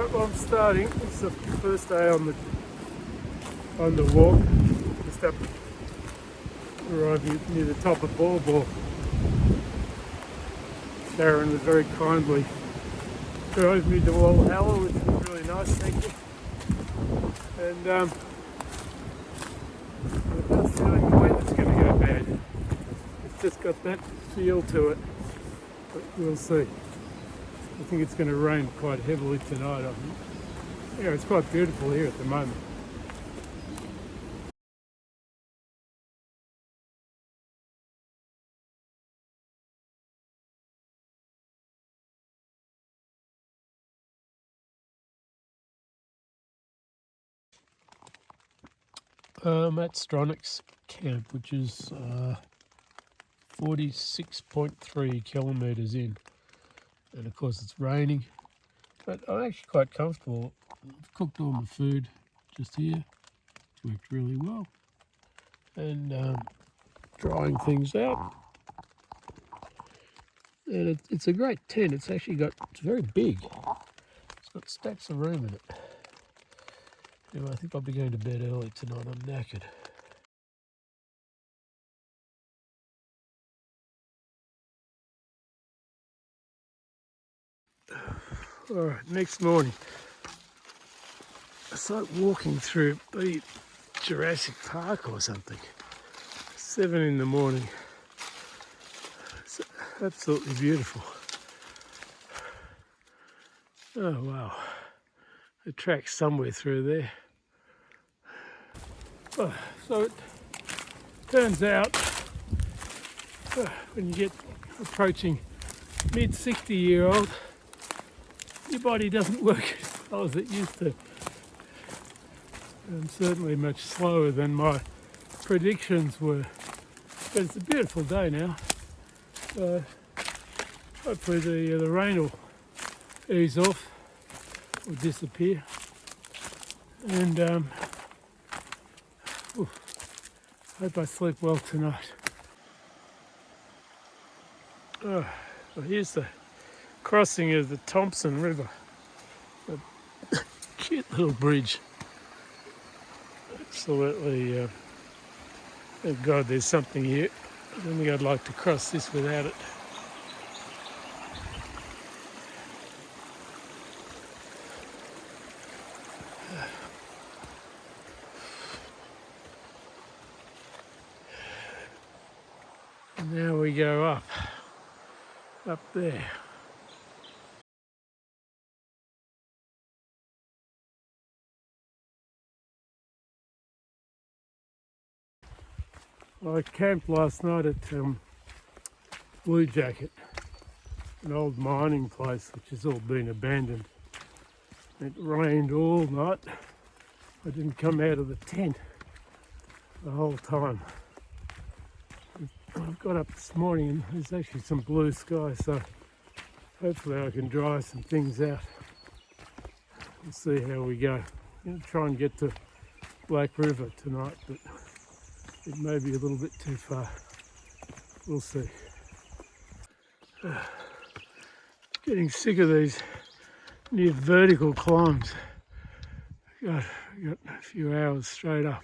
Alright, well I'm starting. It's the first day on the walk. Just up arriving near the top of Ball. Sharon was very kindly drove me to Walhalla, which was really nice, thank you. And I'm not feeling the weather's going to go bad. It's just got that feel to it, but we'll see. I think it's going to rain quite heavily tonight, I think. Yeah, it's quite beautiful here at the moment. At Stronach's camp, which is 46.3 kilometres in, and of course it's raining, but I'm actually quite comfortable. I've cooked all my food just here. It's worked really well, and drying things out. And it's a great tent. It's very big. It's got stacks of room in it. Anyway, I think I'll be going to bed early tonight. I'm knackered. Alright, next morning, it's like walking through the Jurassic Park or something. 7 in the morning. It's absolutely beautiful. Oh wow, the track's somewhere through there. Oh, so it turns out when you get approaching mid 60-year-old, your body doesn't work as well as it used to. And certainly much slower than my predictions were. But it's a beautiful day now. So hopefully the rain will ease off or disappear. And hope I sleep well tonight. Oh, well, here's the crossing of the Thompson River. A cute little bridge. Absolutely, thank God there's something here. I don't think I'd like to cross this without it. And now we go up there. I camped last night at Blue Jacket, an old mining place which has all been abandoned. It rained all night. I didn't come out of the tent the whole time. I've got up this morning and there's actually some blue sky, so hopefully I can dry some things out. We'll see how we go. I'm going to try and get to Black River tonight, but it may be a little bit too far. We'll see. Getting sick of these near vertical climbs. God, we got a few hours straight up.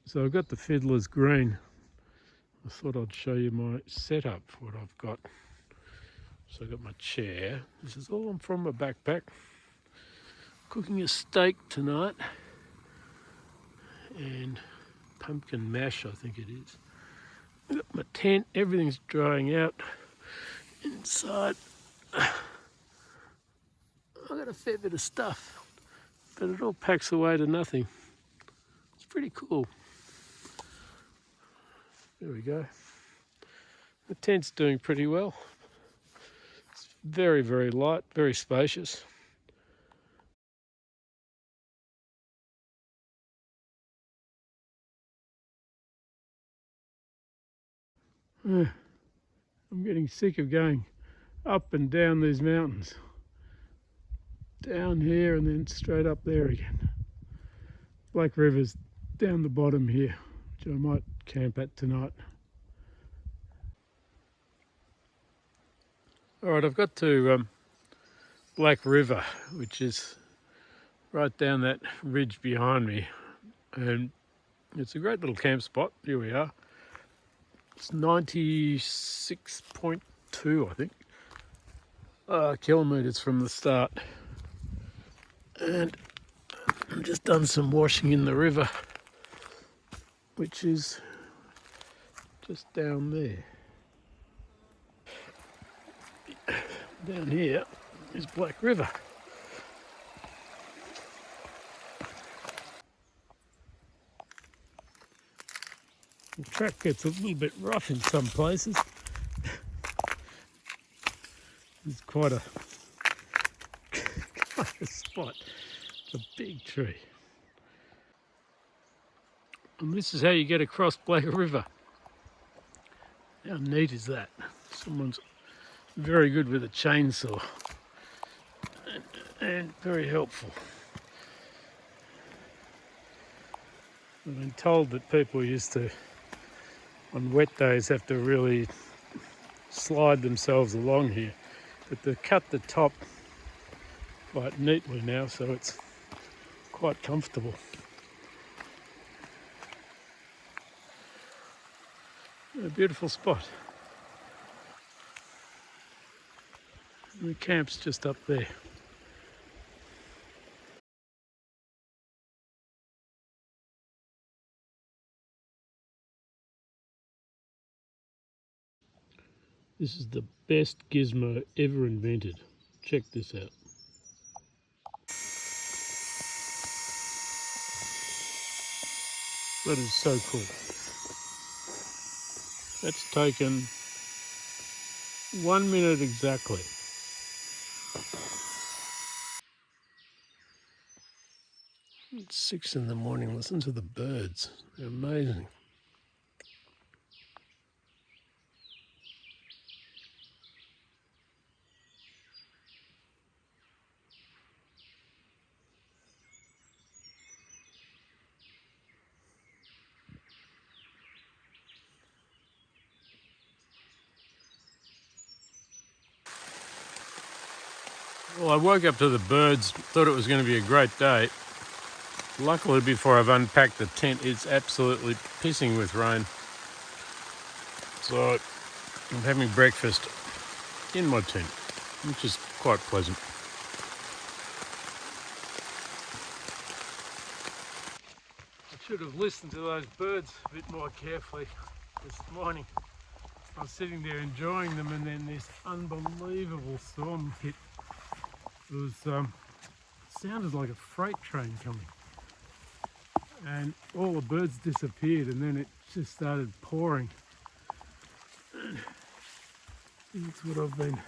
So I've got the Fiddler's Green. I thought I'd show you my setup for what I've got. So I've got my chair. This is all from my backpack. Cooking a steak tonight. And pumpkin mash, I think it is. I've got my tent. Everything's drying out inside. I've got a fair bit of stuff, but it all packs away to nothing. It's pretty cool. There we go. The tent's doing pretty well. It's very, very light, very spacious. I'm getting sick of going up and down these mountains. Down here and then straight up there again. Black River's down the bottom here, which I might camp at tonight. Alright, I've got to Black River, which is right down that ridge behind me, and it's a great little camp spot. Here we are. It's 96.2, I think, kilometres from the start, and I've just done some washing in the river, which is just down there. Down here is Black River. The track gets a little bit rough in some places. It's quite a spot. It's a big tree. And this is how you get across Black River. How neat is that? Someone's very good with a chainsaw and very helpful. I've been told that people used to, on wet days, have to really slide themselves along here, but they've cut the top quite neatly now, so it's quite comfortable. A beautiful spot. The camp's just up there. This is the best gizmo ever invented. Check this out. That is so cool. That's taken 1 minute exactly. It's 6 in the morning. Listen to the birds. They're amazing. Well, I woke up to the birds, thought it was going to be a great day. Luckily, before I've unpacked the tent, it's absolutely pissing with rain. So I'm having breakfast in my tent, which is quite pleasant. I should have listened to those birds a bit more carefully this morning. I was sitting there enjoying them, and then this unbelievable storm hit. It was sounded like a freight train coming, and all the birds disappeared, and then it just started pouring. That's what I've been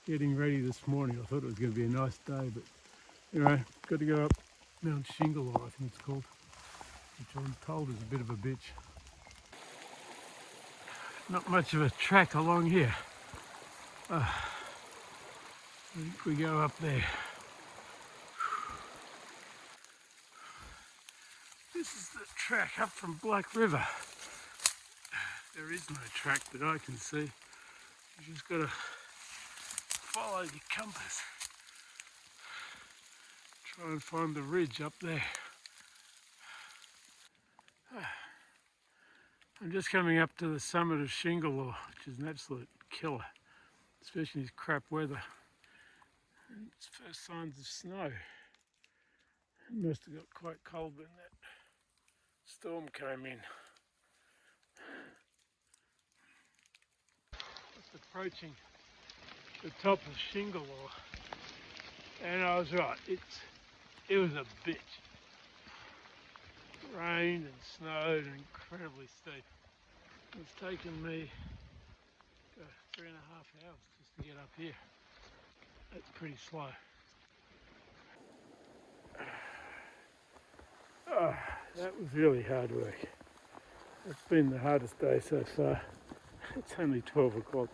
getting ready this morning. I thought it was going to be a nice day, but anyway, got to go up Mount Shingle, I think it's called, which I'm told is a bit of a bitch. Not much of a track along here. I think we go up there. This is the track up from Black River. There is no track that I can see. You just got to follow your compass. Try and find the ridge up there. I'm just coming up to the summit of Shingle, which is an absolute killer, especially in this crap weather. And it's first signs of snow. It must have got quite cold when that storm came in. Just approaching the top of Shingle, and I was right. It was a bitch. It rained and snowed and incredibly steep. It's taken me 3.5 hours just to get up here. That's pretty slow. Oh, that was really hard work. It's been the hardest day so far. It's only 12 o'clock.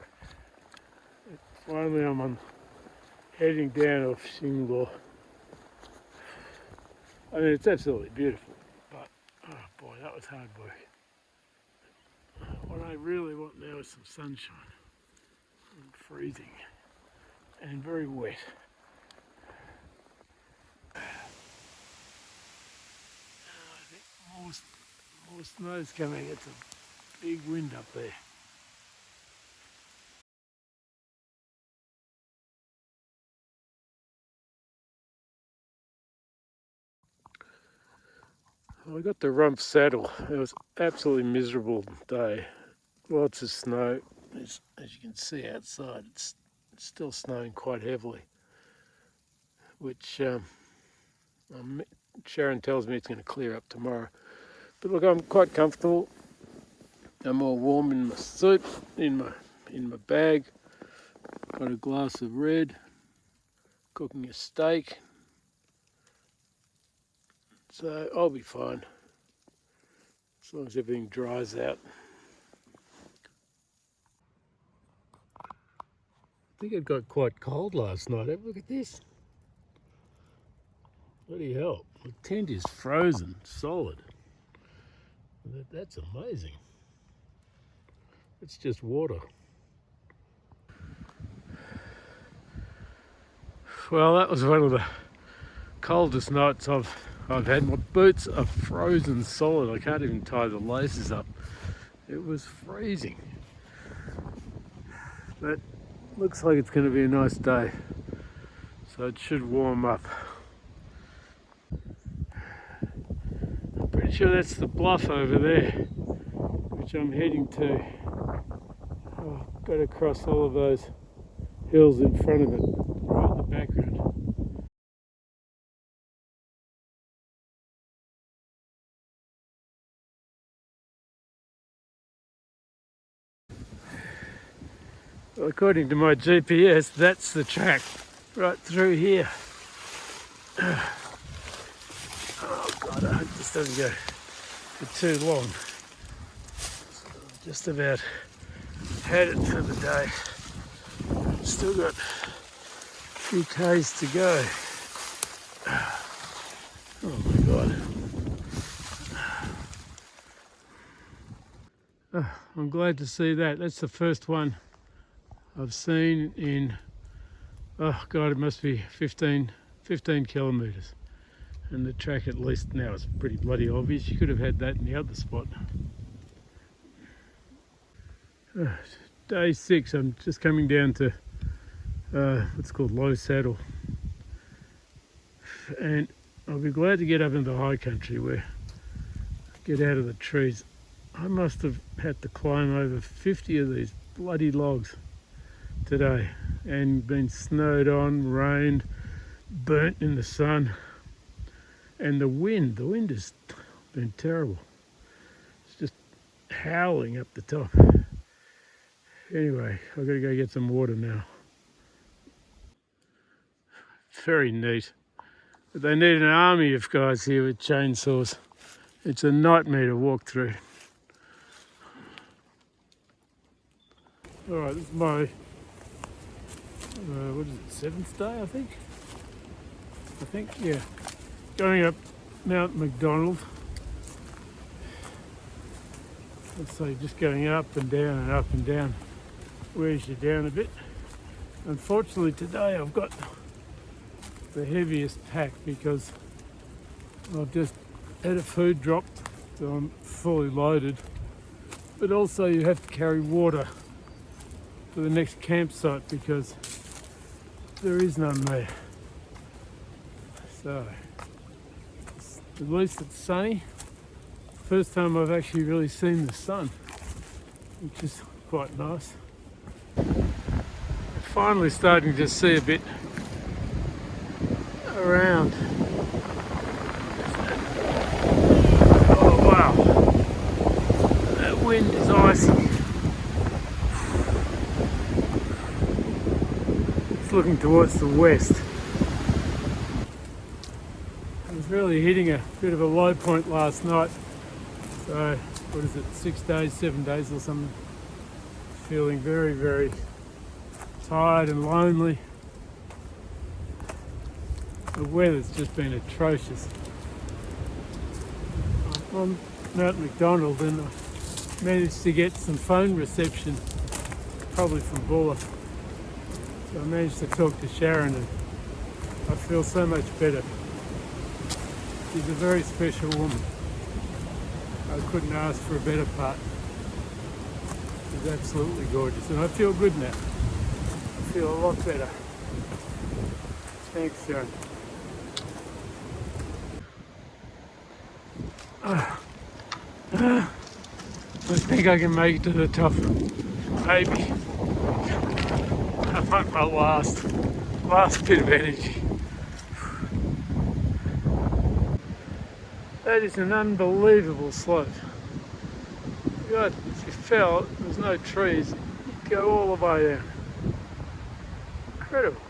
Finally I'm heading down off Shingle. I mean, it's absolutely beautiful, but oh boy, that was hard work. What I really want now is some sunshine. I'm freezing and very wet. I think more snow's coming. It's a big wind up there. I got the rump saddle. It was an absolutely miserable day. Lots of snow. As you can see outside, it's still snowing quite heavily, which Sharon tells me it's going to clear up tomorrow. But look, I'm quite comfortable. I'm all warm in my suit, in my bag. Got a glass of red. Cooking a steak. So I'll be fine as long as everything dries out. I think it got quite cold last night. Have a look at this. Bloody hell. The tent is frozen, solid. That's amazing. It's just water. Well, that was one of the coldest nights I've had. My boots are frozen solid. I can't even tie the laces up. It was freezing. But looks like it's going to be a nice day. So it should warm up. I'm pretty sure that's the bluff over there, which I'm heading to. Oh, got to cross all of those hills in front of it, right in the background. Well, according to my GPS, that's the track right through here. Oh God, I hope this doesn't go for too long. So I've just about had it for the day. Still got a few k's to go. Oh my God. Oh, I'm glad to see that. That's the first one I've seen in, oh God, it must be 15 kilometres. And the track, at least now, is pretty bloody obvious. You could have had that in the other spot. Day 6, I'm just coming down to what's called low saddle. And I'll be glad to get up into the high country where I get out of the trees. I must have had to climb over 50 of these bloody logs today and been snowed on, rained, burnt in the sun. And the wind has been terrible. It's just howling up the top. Anyway, I've got to go get some water now. Very neat. But they need an army of guys here with chainsaws. It's a nightmare to walk through. All right, this is my, what is it, 7th day, I think, yeah. Going up Mount McDonald. Let's say just going up and down and up and down. Wears you down a bit. Unfortunately today I've got the heaviest pack because I've just had a food drop, so I'm fully loaded. But also you have to carry water to the next campsite because there is none there. So at least it's sunny. First time I've actually really seen the sun, which is quite nice. Finally starting to see a bit around. Oh wow, that wind is icy. It's looking towards the west. I was really hitting a bit of a low point last night. So, what is it, 6 days, 7 days or something. Feeling very, very tired and lonely. The weather's just been atrocious. on Mount McDonald, and I managed to get some phone reception, probably from Buller. So I managed to talk to Sharon, and I feel so much better. She's a very special woman. I couldn't ask for a better part. She's absolutely gorgeous, and I feel good now. I feel a lot better. Thanks, Sharon. I think I can make it to the top. Maybe. I want my last bit of energy. That is an unbelievable slope. God, if you fell, there's no trees, you go all the way down. Incredible.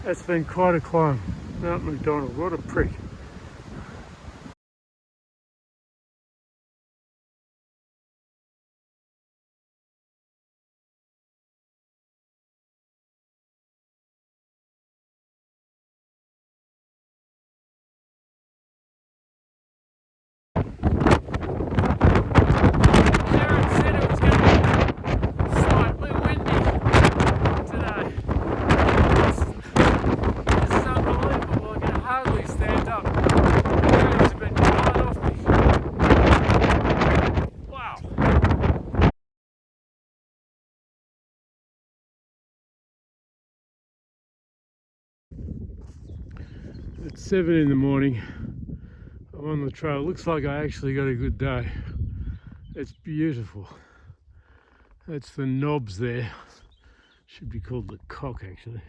That's been quite a climb. Mount McDonald, what a prick. It's 7 in the morning. I'm on the trail. Looks like I actually got a good day. It's beautiful. That's the knobs there. Should be called the cock actually.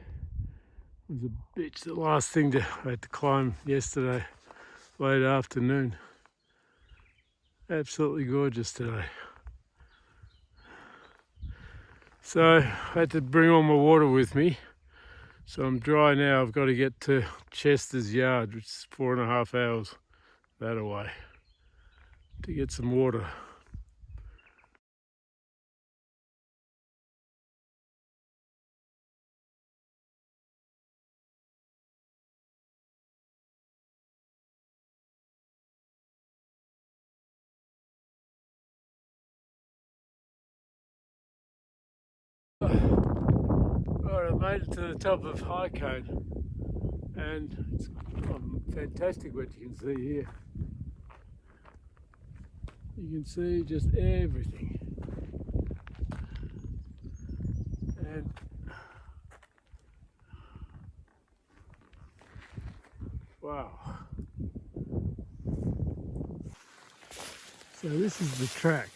It was a bitch. The last thing I had to climb yesterday, late afternoon. Absolutely gorgeous today. So I had to bring all my water with me. So I'm dry now. I've got to get to Chester's Yard, which is 4.5 hours that away, to get some water. Right, I've made it to the top of High Cone, and it's fantastic what you can see here. You can see just everything. And wow. So this is the track,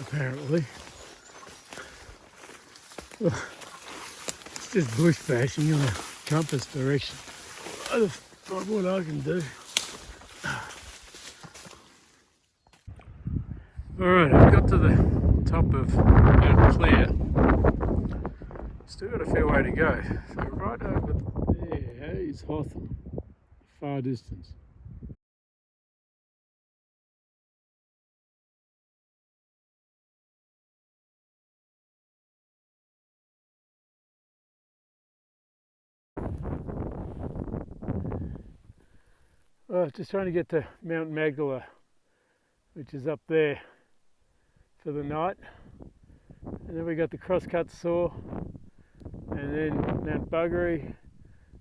apparently. It's just bush bashing in a compass direction. What I can do. Alright, I've got to the top of Mount Clear. Still got a fair way to go. So right over there is Hotham, far distance. Well, just trying to get to Mount Magdala, which is up there for the night. And then we got the Crosscut Saw, and then Mount Buggery,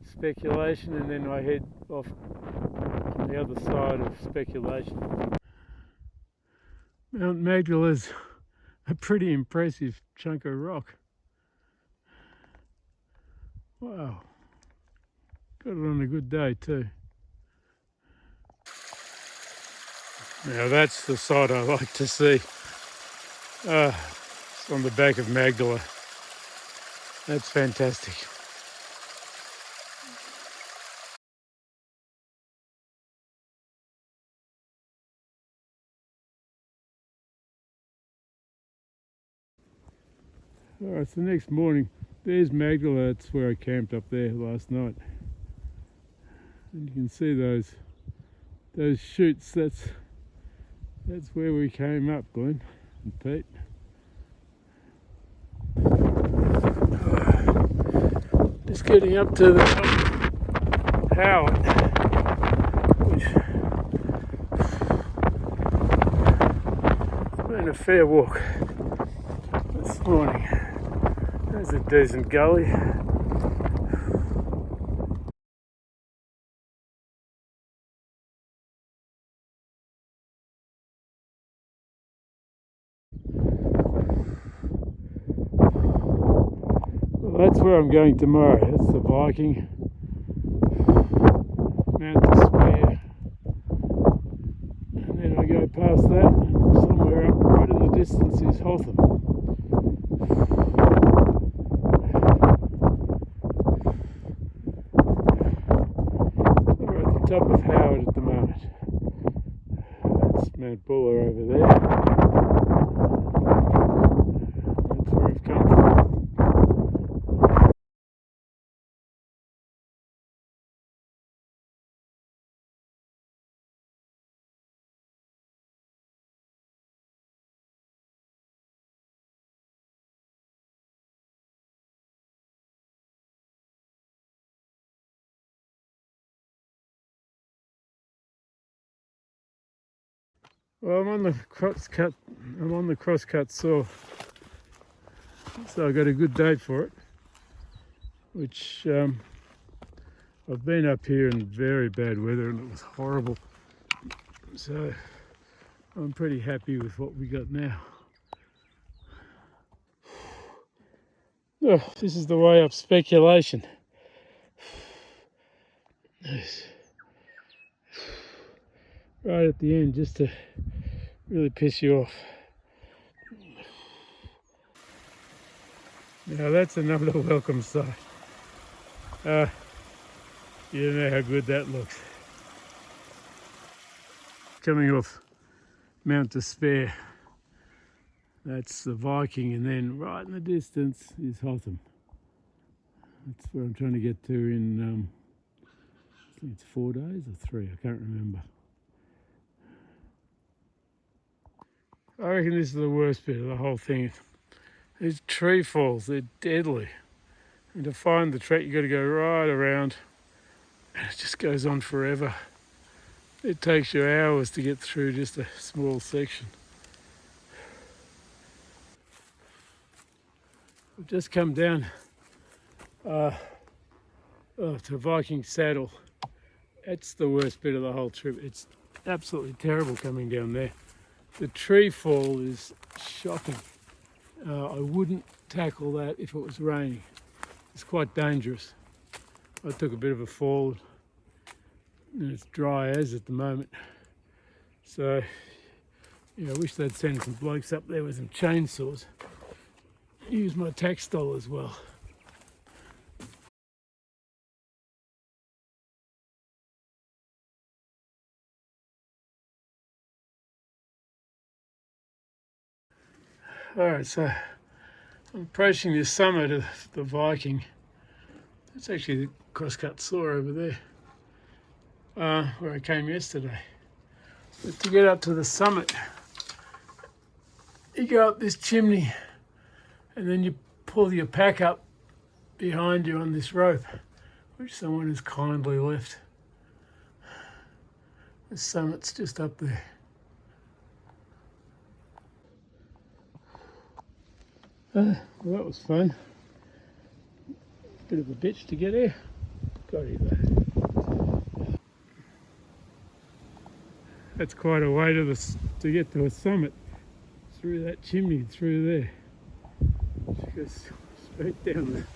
Speculation, and then I head off on the other side of Speculation. Mount Magdala is a pretty impressive chunk of rock. Wow. Got it on a good day too. Now that's the sight I like to see. It's on the back of Magdala. That's fantastic. Alright, so next morning, there's Magdala. That's where I camped up there last night. And you can see those chutes. That's where we came up, Glenn and Pete. Just getting up to the top of Howard, which a fair walk this morning. There's a decent gully. Well, that's where I'm going tomorrow. That's the Viking, Mount Despair, and then I go past that, and somewhere up right in the distance is Hotham. We're at the top of Howard at the moment. That's Mount Buller over there. That's where I've come from. Well, I'm on the crosscut saw, so I got a good date for it. Which I've been up here in very bad weather and it was horrible. So I'm pretty happy with what we got now. Oh, this is the way up speculation. Right at the end, just to really piss you off. Now that's another welcome sight. You don't know how good that looks. Coming off Mount Despair, that's the Viking, and then right in the distance is Hotham. That's where I'm trying to get to in, I think it's 4 days or 3, I can't remember. I reckon this is the worst bit of the whole thing. These tree falls, they're deadly. And to find the track, you've got to go right around, and it just goes on forever. It takes you hours to get through just a small section. I've just come down to Viking Saddle. That's the worst bit of the whole trip. It's absolutely terrible coming down there. The tree fall is shocking. I wouldn't tackle that if it was raining. It's quite dangerous. I took a bit of a fall and it's dry as at the moment. So, yeah, I wish they'd send some blokes up there with some chainsaws. Use my tax doll as well. Alright, so I'm approaching the summit of the Viking. That's actually the crosscut saw over there, where I came yesterday. But to get up to the summit, you go up this chimney and then you pull your pack up behind you on this rope, which someone has kindly left. The summit's just up there. Well, that was fun. Bit of a bitch to get here. Got here though. That's quite a way to get to a summit. Through that chimney, through there. It goes straight down there.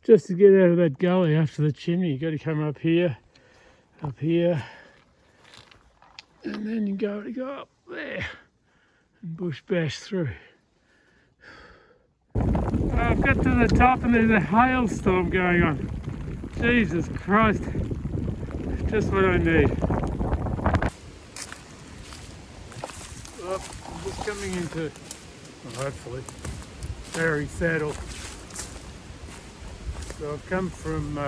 Just to get out of that gully after the chimney, you got to come up here, and then you go up there and bush bash through. I've got to the top and there's a hailstorm going on. Jesus Christ, just what I need. Well, I'm just coming into, well, hopefully, Barry Saddle. So I've come from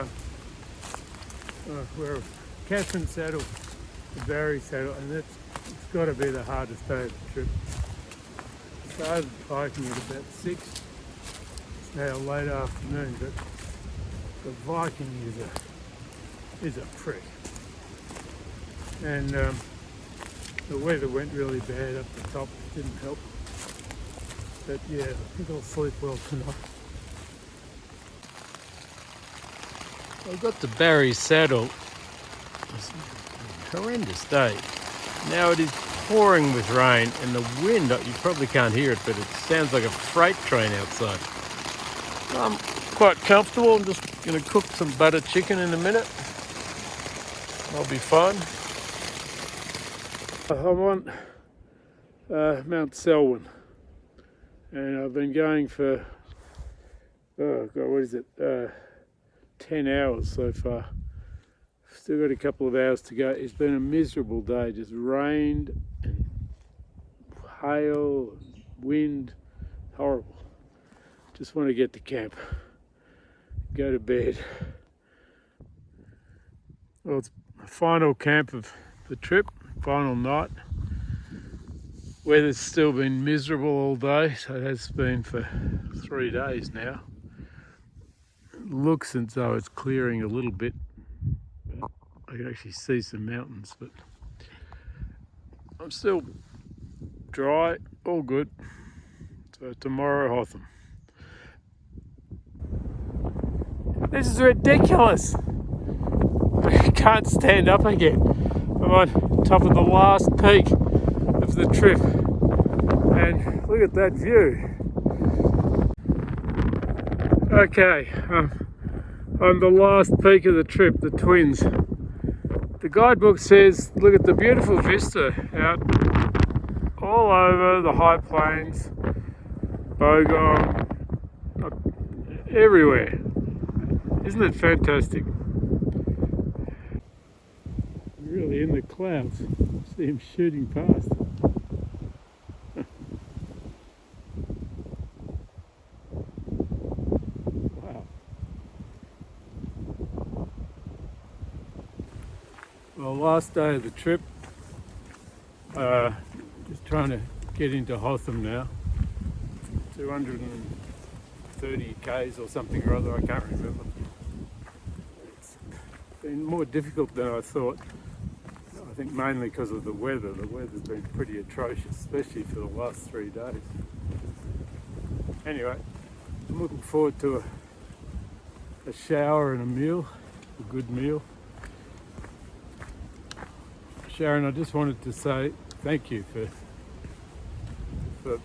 Catherine Saddle to Barry Saddle, and it's got to be the hardest day of the trip. Started hiking at about 6. It's now late afternoon, but the Viking is a prick. And The weather went really bad up the top, didn't help. But yeah, I think I'll sleep well tonight. I got to Barry Saddle. It was a horrendous day. Now it is pouring with rain and the wind, you probably can't hear it, but it sounds like a freight train outside. I'm quite comfortable. I'm just going to cook some butter chicken in a minute. I'll be fine. I'm on Mount Selwyn and I've been going for, oh God, what is it, 10 hours so far. Still got a couple of hours to go. It's been a miserable day, just rained and hail, wind, horrible. Just want to get to camp, go to bed. Well, it's the final camp of the trip, final night. Weather's still been miserable all day, so it has been for 3 days now. It looks as though it's clearing a little bit. I can actually see some mountains, but I'm still dry, all good. So tomorrow, Hotham. This is ridiculous. I can't stand up again. I'm on top of the last peak of the trip. And look at that view. Okay, on the last peak of the trip, the Twins. The guidebook says, look at the beautiful vista out all over the high plains, Bogong, everywhere. Isn't it fantastic? Really in the clouds. See him shooting past. Wow. Well, last day of the trip. Just trying to get into Hotham now. 230 k's or something or other, I can't remember. It's been more difficult than I thought. I think mainly because of the weather. The weather's been pretty atrocious, especially for the last 3 days. Anyway, I'm looking forward to a shower and a meal, a good meal. Sharon, I just wanted to say thank you for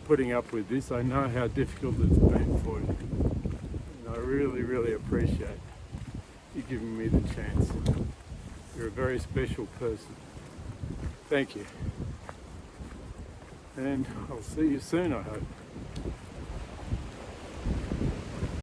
putting up with this. I know how difficult it's been for you. And I really, really appreciate you giving me the chance. You're a very special person. Thank you. And I'll see you soon, I hope.